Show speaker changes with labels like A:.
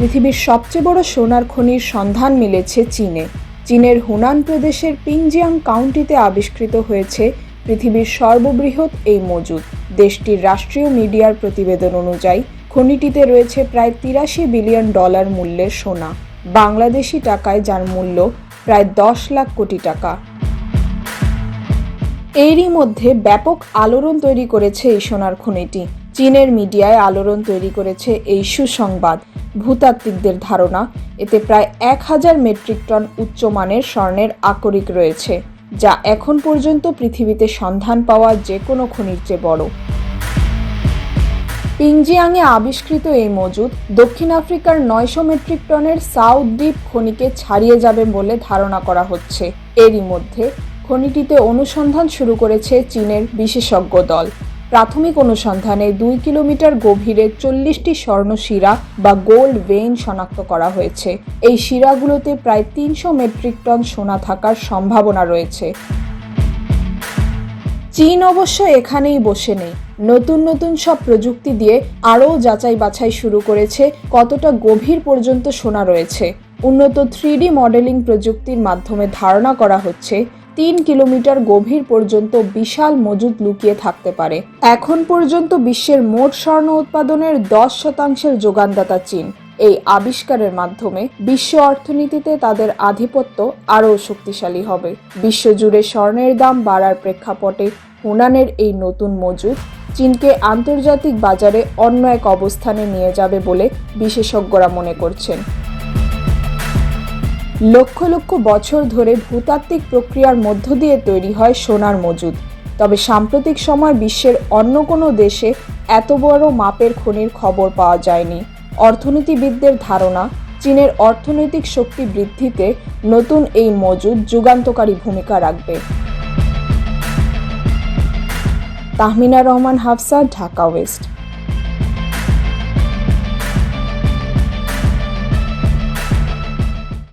A: পৃথিবীর সবচেয়ে বড় সোনার খনির সন্ধান মিলেছে চীনে। চীনের হুনান প্রদেশের পিংজিয়াং কাউন্টিতে আবিষ্কৃত হয়েছে পৃথিবীর সর্ববৃহৎ এই মজুদ। দেশটির রাষ্ট্রীয় মিডিয়ার প্রতিবেদন অনুযায়ী খনিটিতে রয়েছে প্রায় ৮৩ বিলিয়ন ডলার মূল্যের সোনা, বাংলাদেশি টাকায় যার মূল্য প্রায় ১০ লাখ কোটি টাকা। এরই মধ্যে ব্যাপক আলোড়ন তৈরি করেছে এই সোনার খনিটি। চীনের মিডিয়ায় আলোড়ন তৈরি করেছে এই সুসংবাদ। ভূতাত্ত্বিকদের ধারণা, এতে প্রায় ১,০০০ মেট্রিক টন উচ্চমানের স্বর্ণের আকরিক রয়েছে, যা এখন পর্যন্ত পৃথিবীতে সন্ধান পাওয়া যে কোনো খনির চেয়ে বড়। পিংজিয়াংয়ে আবিষ্কৃত এই মজুদ দক্ষিণ আফ্রিকার ৯০০ মেট্রিক টনের সাউথ ডিপ খনিকে ছাড়িয়ে যাবে বলে ধারণা করা হচ্ছে। এরই মধ্যে খনিটিতে অনুসন্ধান শুরু করেছে চীনের বিশেষজ্ঞ দল। প্রাথমিক অনুসন্ধানে ২ কিলোমিটার গভীরে ৪০টি স্বর্ণ শিরা বা গোল্ড ভেইন শনাক্ত করা হয়েছে। এই শিরাগুলোতে প্রায় ৩০০ মেট্রিক টন সোনা থাকার সম্ভাবনা রয়েছে। চীন অবশ্য এখানেই বসে নেই। নতুন সব প্রযুক্তি দিয়ে আরও যাচাই বাছাই শুরু করেছে কতটা গভীর পর্যন্ত সোনা রয়েছে। উন্নত 3D মডেলিং প্রযুক্তির মাধ্যমে ধারণা করা হচ্ছে ৩ কিলোমিটার গভীর পর্যন্ত বিশাল মজুদ লুকিয়ে থাকতে পারে। এখন পর্যন্ত বিশ্বের মোট স্বর্ণ উৎপাদনের ১০% যোগানদাতা চীন। এই আবিষ্কারের মাধ্যমে বিশ্ব অর্থনীতিতে তাদের আধিপত্য আরও শক্তিশালী হবে। বিশ্বজুড়ে স্বর্ণের দাম বাড়ার প্রেক্ষাপটে হুনানের এই নতুন মজুদ চীনকে আন্তর্জাতিক বাজারে অন্য এক অবস্থানে নিয়ে যাবে বলে বিশেষজ্ঞরা মনে করছেন। লক্ষ লক্ষ বছর ধরে ভূতাত্ত্বিক প্রক্রিয়ার মধ্য দিয়ে তৈরি হয় সোনার মজুদ। তবে সাম্প্রতিক সময় বিশ্বের অন্য কোনো দেশে এত বড় মাপের খনির খবর পাওয়া যায়নি। অর্থনীতিবিদদের ধারণা, চীনের অর্থনৈতিক শক্তি বৃদ্ধিতে নতুন এই মজুদ যুগান্তকারী ভূমিকা রাখবে। তাহমিনা রহমান, হাফসা, ঢাকা ওয়েস্ট।